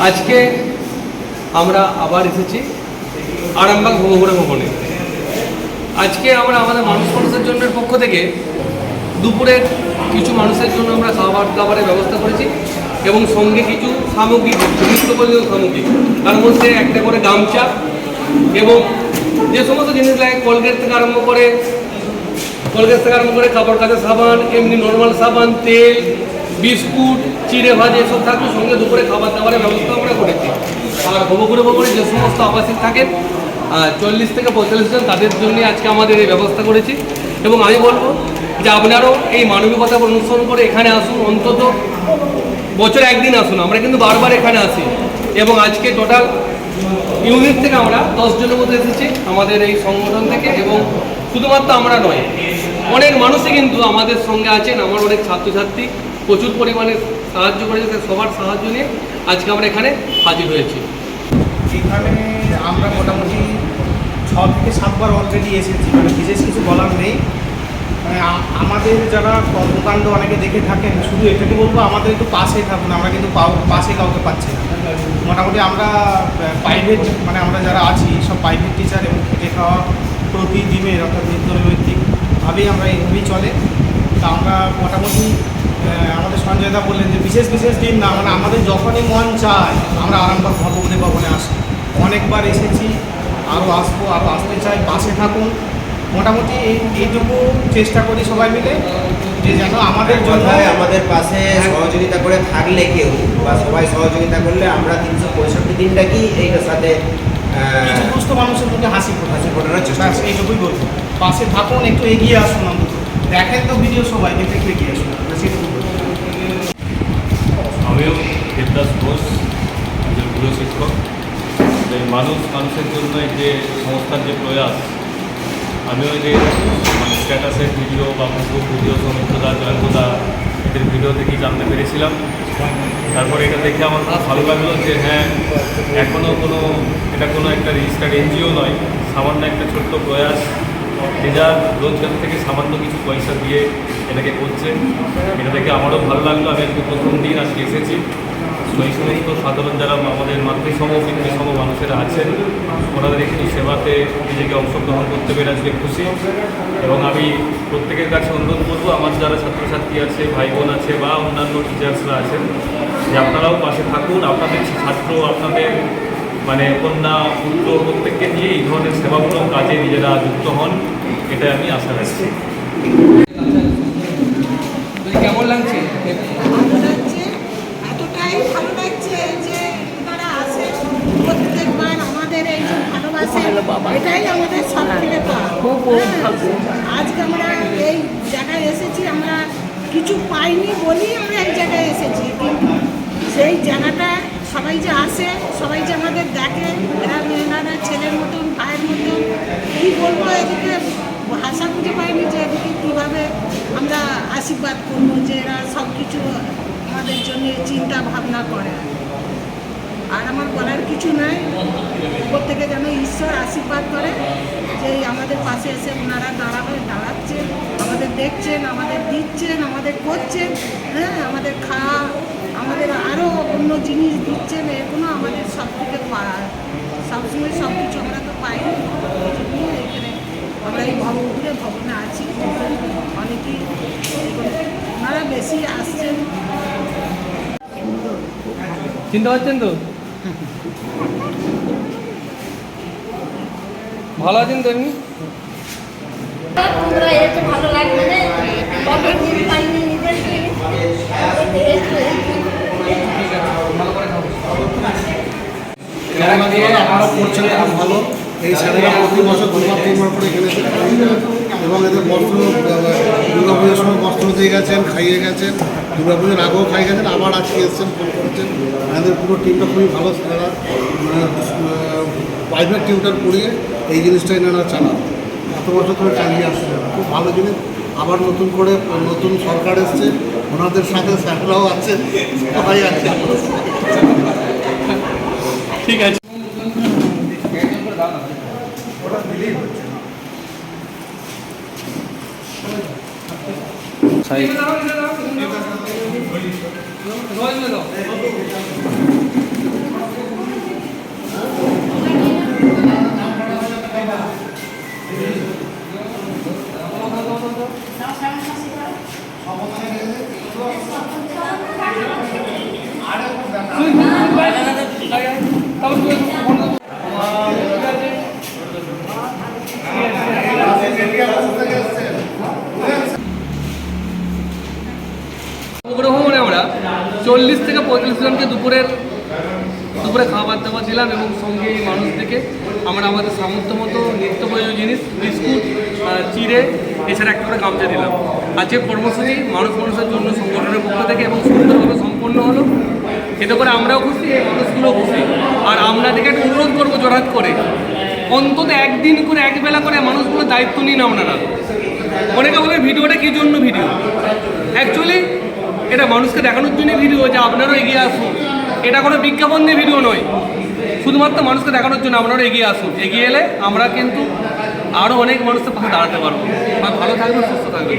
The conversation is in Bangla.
আজকে আমরা আবার এসেছি আরামবাগ ভবঘুরে ভবনে। আজকে আমরা আমাদের মানুষের জন্য পক্ষ থেকে দুপুরের কিছু মানুষের জন্য আমরা খাবারের ব্যবস্থা করেছি এবং সঙ্গে কিছু সামগ্রী, নিত্যপ্রয়োজনীয় সামগ্রী, তার মধ্যে একটা করে গামছা এবং যে সমস্ত জিনিস লাগে কলগেট থেকে আরম্ভ করে কাপড় কাচা সাবান, এমনি নর্মাল সাবান, তেল, বিস্কুট, চিড়ে ভাজা এসব থাকবে। সঙ্গে দুপুরে খাবার দাবারের ব্যবস্থা আমরা করেছি। আর ভবঘুরে ভবনে যে সমস্ত আবাসিক থাকেন 40 থেকে 45 জন, তাদের জন্য আজকে আমাদের এই ব্যবস্থা করেছি। এবং আমি বলবো যে আপনারাও এই মানবিকতা অনুসরণ করে এখানে আসুন, অন্তত বছরে একদিন আসুন। আমরা কিন্তু বারবার এখানে আসি এবং আজকে টোটাল ইউনিট থেকে আমরা 10 জনের মতো এসেছি আমাদের এই সংগঠন থেকে। এবং শুধুমাত্র আমরা নয়, অনেক মানুষই কিন্তু আমাদের সঙ্গে আছেন। আমার অনেক ছাত্রছাত্রী প্রচুর পরিমাণে সাহায্য করেছে, সবার সাহায্য নিয়ে আজকে আমরা এখানে হাজির হয়েছি। এখানে আমরা মোটামুটি 6 থেকে 7 বার অলরেডি এসেছি, মানে বিশেষ কিছু বলার নেই। আমাদের যারা কর্মকাণ্ড অনেকে দেখে থাকেন, শুধু এটাকে বলবো আমাদের একটু পাশে থাকুন। আমরা কিন্তু পাশে কাউকে পাচ্ছি না। মোটামুটি আমরা প্রাইভেট, মানে আমরা যারা আছি সব প্রাইভেট টিচার এবং খেটে খাওয়া প্রতিদিনের অর্থাৎ নিত্যনৈমিত্তিকভাবেই আমরা এইভাবেই চলে। তা আমরা মোটামুটি আমাদের সঞ্জয়দা বললেন যে বিশেষ দিন না, মানে আমাদের যখনই মন চায় আমরা আরামবাগ ভবঘুরে ভবনে আসি। অনেকবার এসেছি, আরও আসবো, আরও আসতে চাই। পাশে থাকুন। মোটামুটি এইটুকু চেষ্টা করি সবাই মিলে যে যেন আমাদের জন্য আমাদের পাশে সহযোগিতা করে থাকলে কেউ বা সবাই সহযোগিতা করলে আমরা 365 দিনটা কি এইটার সাথে কিছু দুস্থ মানুষের মধ্যে হাসি ফোটানোর চেষ্টা, এইটুকুই বলবো। পাশে থাকুন, একটু এগিয়ে আসুন। অন্তত দেখেন তো ভিডিও, সবাই দেখে একটু এগিয়ে আসুন। আমিও দেবদাস ঘোষ, একজন গৃহ শিক্ষক। এই মানুষের জন্য যে সংস্থার যে প্রয়াস, আমিও যে মানে স্ট্যাটাসের ভিডিও বা ফেসবুক ভিডিও সৌমিত্রদা, জয়ন্তদা এদের ভিডিও থেকেই জানতে পেরেছিলাম। তারপরে এটা দেখে আমার খুব ভালো লাগলো যে হ্যাঁ, এখনও এটা কোনো একটা রেজিস্টার্ড এনজিও নয়, সামান্য একটা ছোট্ট প্রয়াস। যে যার রোজগার থেকে সামান্য কিছু পয়সা দিয়ে এটাকে করছে। এটা দেখে আমারও ভালো লাগলো। আমি আজকে প্রথম দিন আজকে এসেছি। এই সমস্ত সাধারণ যারা আমাদের মাতৃসম পিতৃসম মানুষেরা আছেন, ওনাদের একটু সেবাতে নিজেকে অংশগ্রহণ করতে পেরে আজকে খুশি। এবং আমি প্রত্যেকের কাছে অনুরোধ করবো, আমার যারা ছাত্রছাত্রী আছে, ভাই বোন আছে বা অন্যান্য টিচার্সরা আছেন, যে আপনারাও পাশে থাকুন। আপনাদের ছাত্র, আপনাদের মানে কন্যা, পুত্র প্রত্যেককে নিয়ে এই ধরনের সেবামূলক কাজে নিজেরা যুক্ত হন, এটাই আমি আশা রাখছি। কেমন লাগছে? এতটাই ভালো লাগছে যে তারা আসে প্রত্যেকবার আমাদের এই যে ভালোবাসে, এটাই আমাদের সব থেকে আজকে আমরা এই জায়গায় এসেছি। আমরা কিছু পাইনি বলি আমরা এই জায়গায় এসেছি, কিন্তু সেই জায়গাটা সবাই যে আসে, সবাই যে আমাদের দেখে, এনারা ছেলের মতন, ভাইয়ের মতন, কী বলবো, এদিকে ভাষা খুঁজে পাইনি যে এদিকে কীভাবে আমরা আশীর্বাদ করবো, যে এরা সব কিছু আমাদের জন্য চিন্তা ভাবনা করে। আর আমার বলার কিছু নাই, উপর থেকে যেন ঈশ্বর আশীর্বাদ করে যে আমাদের পাশে এসে ওনারা দাঁড়াচ্ছেন, আমাদের দেখছেন, আমাদের দিচ্ছেন, আমাদের করছেন। হ্যাঁ, আমাদের খাওয়া, আমাদের আরও অন্য জিনিস দিচ্ছেন। এগুলো আমাদের সব থেকে সবসময় সব কিছু আমরা তো পাইনি। এখানে আমরা এই ভবঘুরে ভবনে আছি, অনেকেই ওনারা বেশি আসছেন। চিনতে পারছেন তো? ভালো আছেন তো? এমনি ভালো লাগবে না, আমরা করছেন খুব ভালো। এই স্যারেরা প্রতি বছর 2-3 বার করে এখানে এবং এদের বস্ত্র, দুর্গাপুজোর সময় বস্ত্র দিয়ে গেছেন, খাইয়ে গেছেন, দুর্গাপুজোর আগেও খাইয়ে গেছেন, আবার আজকে এসছেন, ফোন করেছেন। আমাদের পুরো টিমটা খুবই ভালো। স্যারেরা প্রাইভেট টিউটার পড়িয়ে এই জিনিসটা এনারা চালান, এত বছর ধরে চালিয়ে আসছে। খুব ভালো জিনিস। আবার নতুন করে নতুন সরকার এসছে, ওনাদের সাথে স্যাররাও আছে, সবাই আছে। ঠিক আছে। সাই উপগ্রহণে আমরা 40 থেকে 45 জনকে দুপুরে খাবার দাবার দিলাম এবং সঙ্গে এই মানুষদেরকে আমরা আমাদের সামর্থ্য মতো নিত্য প্রয়োজনীয় জিনিস বিস্কুট, চিড়ে, এছাড়া একটা করে গামছা দিলাম। আজকের কর্মসূচি মানুষের জন্য সংগঠনের পক্ষ থেকে এবং সুন্দরভাবে সম্পন্ন হলো। এতে করে আমরাও খুশি, এই মানুষগুলো খুশি। আর আপনাদেরকে একটা অনুরোধ করবো জোরাত করে, অন্তত একদিন করে একবেলা করে মানুষগুলো দায়িত্ব নিন আপনারা। অনেকে বলে ভিডিওটা কী জন্য ভিডিও, অ্যাকচুয়ালি এটা মানুষকে দেখানোর জন্য ভিডিও যে আপনারাও এগিয়ে আসুন। এটা কোনো বিজ্ঞাপন দিয়ে ভিডিও নয়, শুধুমাত্র মানুষকে দেখানোর জন্য আপনারা এগিয়ে আসুন। এগিয়ে এলে আমরা কিন্তু আরও অনেক মানুষের পাশে দাঁড়াতে পারবো। ভালো থাকবেন, সুস্থ থাকবেন।